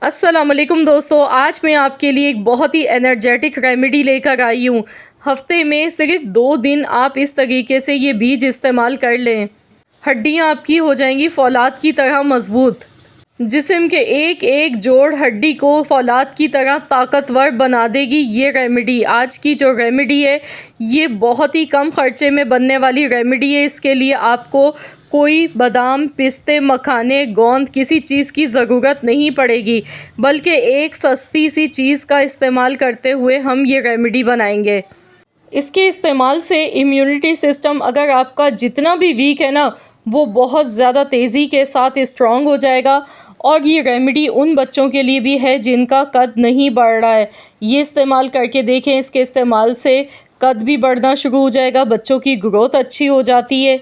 अस्सलाम वालेकुम दोस्तों, आज मैं आपके लिए एक बहुत ही एनर्जेटिक रेमेडी लेकर आई हूँ। हफ्ते में सिर्फ 2 दिन आप इस तरीके से ये बीज इस्तेमाल कर लें, हड्डियाँ आपकी हो जाएंगी फौलाद की तरह मजबूत। जिस्म के एक एक जोड़ हड्डी को फौलाद की तरह ताकतवर बना देगी ये रेमेडी। आज की जो रेमेडी है ये बहुत ही कम खर्चे में बनने वाली रेमेडी है। इसके लिए आपको कोई बादाम, पिस्ते, मखाने, गोंद किसी चीज़ की ज़रूरत नहीं पड़ेगी, बल्कि एक सस्ती सी चीज़ का इस्तेमाल करते हुए हम ये रेमेडी बनाएंगे। इसके इस्तेमाल से इम्यूनिटी सिस्टम अगर आपका जितना भी वीक है ना, वो बहुत ज़्यादा तेज़ी के साथ स्ट्रॉन्ग हो जाएगा। और ये रेमेडी उन बच्चों के लिए भी है जिनका कद नहीं बढ़ रहा है। ये इस्तेमाल करके देखें, इसके इस्तेमाल से कद भी बढ़ना शुरू हो जाएगा, बच्चों की ग्रोथ अच्छी हो जाती है।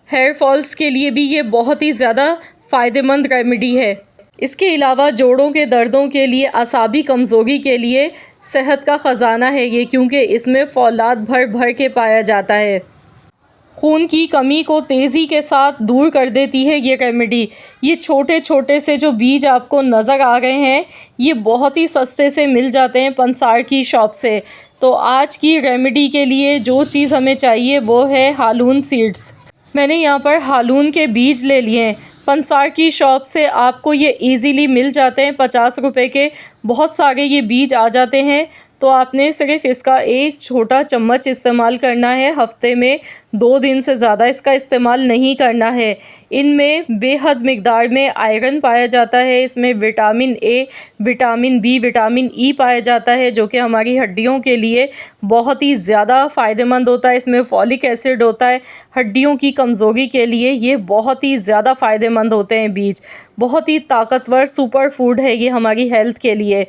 हेयर फॉल्स के लिए भी ये बहुत ही ज़्यादा फ़ायदेमंद रेमेडी है। इसके अलावा जोड़ों के दर्दों के लिए, आसाबी कमज़ोरी के लिए सेहत का ख़जाना है ये, क्योंकि इसमें फौलाद भर भर के पाया जाता है। खून की कमी को तेज़ी के साथ दूर कर देती है ये रेमेडी। ये छोटे छोटे से जो बीज आपको नज़र आ रहे हैं ये बहुत ही सस्ते से मिल जाते हैं पंसार की शॉप से। तो आज की रेमेडी के लिए जो चीज़ हमें चाहिए वो है हालून सीड्स। मैंने यहाँ पर हालून के बीज ले लिए हैं। पंसार की शॉप से आपको ये इजीली मिल जाते हैं, 50 रुपए के बहुत सारे ये बीज आ जाते हैं। तो आपने सिर्फ इसका एक छोटा चम्मच इस्तेमाल करना है, हफ्ते में 2 दिन से ज़्यादा इसका इस्तेमाल नहीं करना है। इनमें बेहद मिक़दार में आयरन पाया जाता है, इसमें vitamin A, vitamin B, vitamin E पाया जाता है, जो कि हमारी हड्डियों के लिए बहुत ही ज़्यादा फ़ायदेमंद होता है। इसमें फॉलिक एसिड होता है, हड्डियों की कमज़ोरी के लिए ये बहुत ही ज़्यादा फ़ायदेमंद होते हैं बीज। बहुत ही ताकतवर सुपर फूड है ये हमारी हेल्थ के लिए।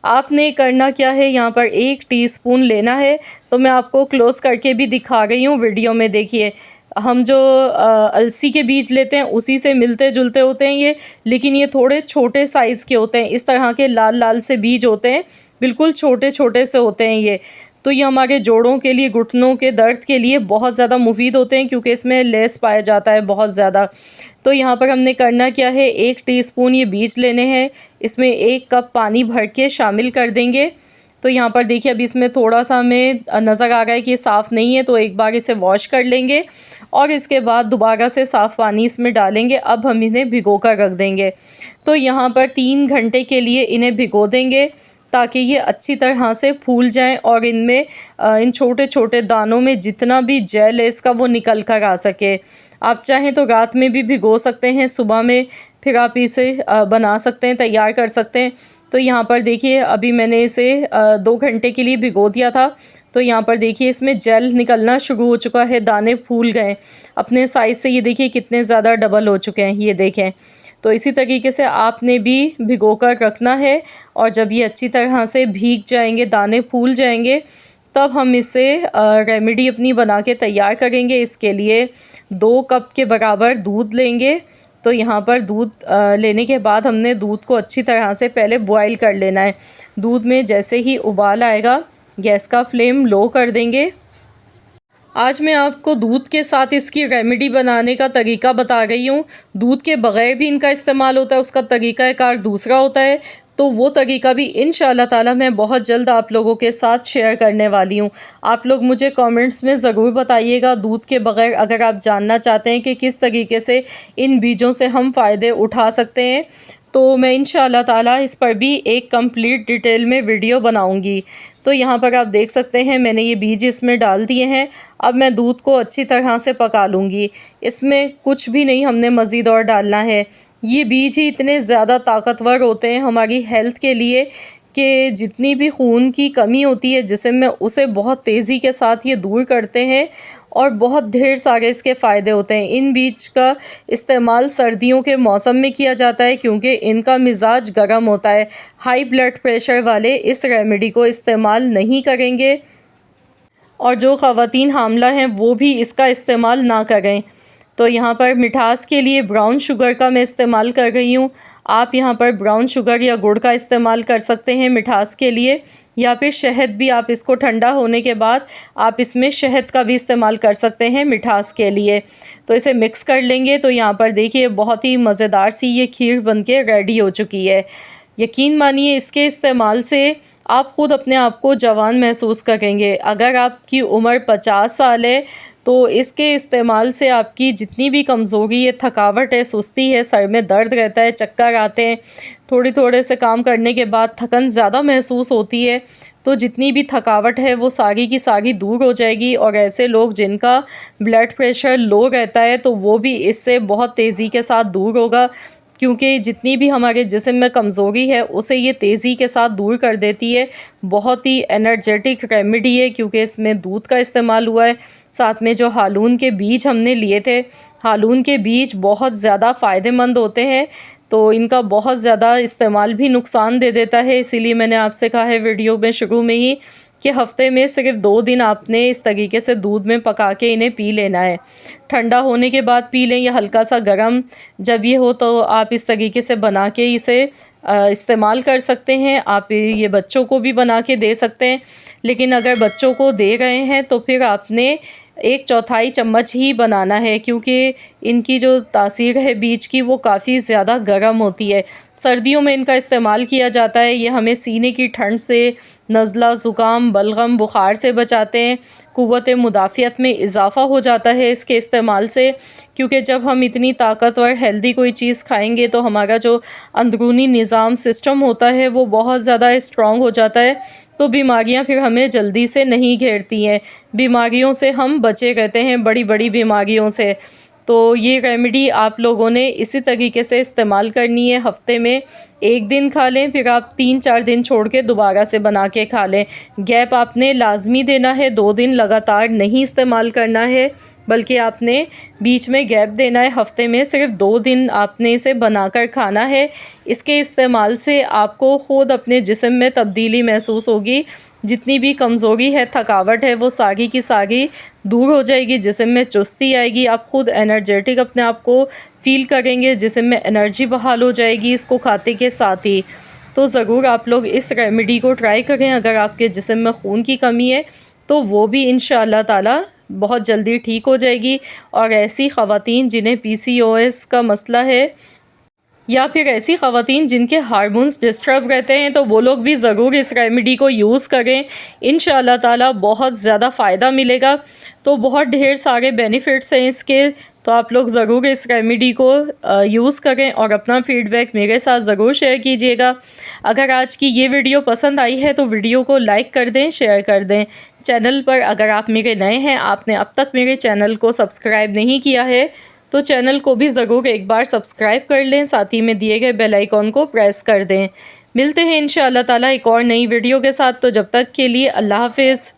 आपने करना क्या है, यहाँ पर 1 टीस्पून लेना है। तो मैं आपको क्लोज़ करके भी दिखा रही हूँ वीडियो में। देखिए, हम जो अलसी के बीज लेते हैं उसी से मिलते जुलते होते हैं ये, लेकिन ये थोड़े छोटे साइज़ के होते हैं। इस तरह के लाल लाल से बीज होते हैं, बिल्कुल छोटे छोटे से होते हैं ये। तो ये हमारे जोड़ों के लिए, घुटनों के दर्द के लिए बहुत ज़्यादा मुफीद होते हैं, क्योंकि इसमें लेस पाया जाता है बहुत ज़्यादा। तो यहाँ पर हमने करना क्या है, 1 टीस्पून ये बीज लेने हैं, इसमें 1 कप पानी भर के शामिल कर देंगे। तो यहाँ पर देखिए, अभी इसमें थोड़ा सा हमें नज़र आ रहा है कि ये साफ़ नहीं है, तो एक बार इसे वॉश कर लेंगे और इसके बाद दोबारा से साफ़ पानी इसमें डालेंगे। अब हम इन्हें भिगो कर रख देंगे। तो यहाँ पर 3 घंटे के लिए इन्हें भिगो देंगे, ताकि ये अच्छी तरह से फूल जाएं और इनमें इन छोटे छोटे दानों में जितना भी जेल है इसका वो निकल कर आ सके। आप चाहें तो रात में भी भिगो सकते हैं, सुबह में फिर आप इसे बना सकते हैं, तैयार कर सकते हैं। तो यहाँ पर देखिए, अभी मैंने इसे 2 घंटे के लिए भिगो दिया था। तो यहाँ पर देखिए, इसमें जेल निकलना शुरू हो चुका है, दाने फूल गए अपने साइज़ से। ये देखिए कितने ज़्यादा डबल हो चुके हैं, ये देखें। तो इसी तरीके से आपने भी भिगो कर रखना है, और जब ये अच्छी तरह से भीग जाएंगे, दाने फूल जाएंगे, तब हम इसे रेमेडी अपनी बना के तैयार करेंगे। इसके लिए 2 कप के बराबर दूध लेंगे। तो यहाँ पर दूध लेने के बाद हमने दूध को अच्छी तरह से पहले बॉयल कर लेना है। दूध में जैसे ही उबाल आएगा, गैस का फ्लेम लो कर देंगे। आज मैं आपको दूध के साथ इसकी रेमेडी बनाने का तरीका बता रही हूँ। दूध के बग़ैर भी इनका इस्तेमाल होता है, उसका तरीक़ाकार दूसरा होता है। तो वो तरीका भी इंशाअल्लाह ताला मैं बहुत जल्द आप लोगों के साथ शेयर करने वाली हूँ। आप लोग मुझे कमेंट्स में ज़रूर बताइएगा, दूध के बग़ैर अगर आप जानना चाहते हैं कि किस तरीके से इन बीजों से हम फ़ायदे उठा सकते हैं, तो मैं इंशाअल्लाह ताला इस पर भी एक कंप्लीट डिटेल में वीडियो बनाऊंगी। तो यहाँ पर आप देख सकते हैं, मैंने ये बीज इसमें डाल दिए हैं। अब मैं दूध को अच्छी तरह से पका लूँगी। इसमें कुछ भी नहीं हमने मज़ीद और डालना है। ये बीज ही इतने ज़्यादा ताकतवर होते हैं हमारी हेल्थ के लिए कि जितनी भी खून की कमी होती है जिस्म में, उसे बहुत तेज़ी के साथ ये दूर करते हैं, और बहुत ढेर सारे इसके फ़ायदे होते हैं। इन बीज का इस्तेमाल सर्दियों के मौसम में किया जाता है, क्योंकि इनका मिजाज गर्म होता है। हाई ब्लड प्रेशर वाले इस रेमेडी को इस्तेमाल नहीं करेंगे, और जो ख़वातीन हामला हैं वो भी इसका इस्तेमाल ना करें। तो यहाँ पर मिठास के लिए ब्राउन शुगर का मैं इस्तेमाल कर रही हूँ। आप यहाँ पर ब्राउन शुगर या गुड़ का इस्तेमाल कर सकते हैं मिठास के लिए, या फिर शहद भी। आप इसको ठंडा होने के बाद आप इसमें शहद का भी इस्तेमाल कर सकते हैं मिठास के लिए। तो इसे मिक्स कर लेंगे। तो यहाँ पर देखिए बहुत ही मज़ेदार सी ये खीर बनके रेडी हो चुकी है। यकीन मानिए इसके इस्तेमाल से आप ख़ुद अपने आप को जवान महसूस करेंगे। अगर आपकी उम्र 50 साल है तो इसके इस्तेमाल से आपकी जितनी भी कमज़ोरी है, थकावट है, सुस्ती है, सर में दर्द रहता है, चक्कर आते हैं, थोड़े से काम करने के बाद थकन ज़्यादा महसूस होती है, तो जितनी भी थकावट है वो सारी की सारी दूर हो जाएगी। और ऐसे लोग जिनका ब्लड प्रेशर लो रहता है तो वो भी इससे बहुत तेज़ी के साथ दूर होगा, क्योंकि जितनी भी हमारे जिस्म में कमज़ोरी है उसे ये तेज़ी के साथ दूर कर देती है। बहुत ही एनर्जेटिक रेमेडी है, क्योंकि इसमें दूध का इस्तेमाल हुआ है। साथ में जो हालून के बीज हमने लिए थे, हालून के बीज बहुत ज़्यादा फ़ायदेमंद होते हैं, तो इनका बहुत ज़्यादा इस्तेमाल भी नुकसान दे देता है। इसीलिए मैंने आपसे कहा है वीडियो में शुरू में ही कि हफ़्ते में सिर्फ 2 दिन आपने इस तरीके से दूध में पका के इन्हें पी लेना है। ठंडा होने के बाद पी लें या हल्का सा गर्म जब ये हो तो आप इस तरीके से बना के इसे इस्तेमाल कर सकते हैं। आप ये बच्चों को भी बना के दे सकते हैं, लेकिन अगर बच्चों को दे रहे हैं तो फिर आपने 1/4 चम्मच ही बनाना है, क्योंकि इनकी जो तासीर है बीज की वो काफ़ी ज़्यादा गर्म होती है। सर्दियों में इनका इस्तेमाल किया जाता है। ये हमें सीने की ठंड से, नज़ला, ज़ुकाम, बलगम, बुखार से बचाते हैं। क़ुव्वत मुदाफ़ियत में इज़ाफ़ा हो जाता है इसके इस्तेमाल से, क्योंकि जब हम इतनी ताकतवर हेल्दी कोई चीज़ खाएंगे तो हमारा जो अंदरूनी निज़ाम सिस्टम होता है वो बहुत ज़्यादा स्ट्रॉन्ग हो जाता है, तो बीमारियां फिर हमें जल्दी से नहीं घेरती हैं। बीमारियों से हम बचे रहते हैं, बड़ी बड़ी बीमारियों से। तो ये रेमेडी आप लोगों ने इसी तरीके से इस्तेमाल करनी है। हफ़्ते में 1 दिन खा लें, फिर आप 3-4 दिन छोड़ के दोबारा से बना के खा लें। गैप आपने लाजमी देना है, 2 दिन लगातार नहीं इस्तेमाल करना है, बल्कि आपने बीच में गैप देना है। हफ़्ते में सिर्फ 2 दिन आपने इसे बनाकर खाना है। इसके इस्तेमाल से आपको ख़ुद अपने जिस्म में तब्दीली महसूस होगी। जितनी भी कमज़ोरी है, थकावट है, वो सारी की सारी दूर हो जाएगी। जिस्म में चुस्ती आएगी, आप ख़ुद एनर्जेटिक अपने आप को फ़ील करेंगे, जिस्म में एनर्जी बहाल हो जाएगी इसको खाते के साथ ही। तो ज़रूर आप लोग इस रेमेडी को ट्राई करें। अगर आपके जिस्म में खून की कमी है तो वो भी इंशाअल्लाह ताला बहुत जल्दी ठीक हो जाएगी। और ऐसी ख़वातीन जिन्हें PCOS का मसला है, या फिर ऐसी ख़वातीन जिनके हार्मोन्स डिस्टर्ब रहते हैं, तो वो लोग भी ज़रूर इस रेमेडी को यूज़ करें। इंशाअल्लाह ताला बहुत ज़्यादा फ़ायदा मिलेगा। तो बहुत ढेर सारे बेनिफिट्स हैं इसके, तो आप लोग ज़रूर इस रेमेडी को यूज़ करें और अपना फ़ीडबैक मेरे साथ ज़रूर शेयर कीजिएगा। अगर आज की ये वीडियो पसंद आई है तो वीडियो को लाइक कर दें, शेयर कर दें। चैनल पर अगर आप मेरे नए हैं, आपने अब तक मेरे चैनल को सब्सक्राइब नहीं किया है, तो चैनल को भी ज़रूर एक बार सब्सक्राइब कर लें, साथ ही में दिए गए बेल आइकॉन को प्रेस कर दें। मिलते हैं इंशाअल्लाह ताला एक और नई वीडियो के साथ, तो जब तक के लिए अल्लाह हाफ़िज़।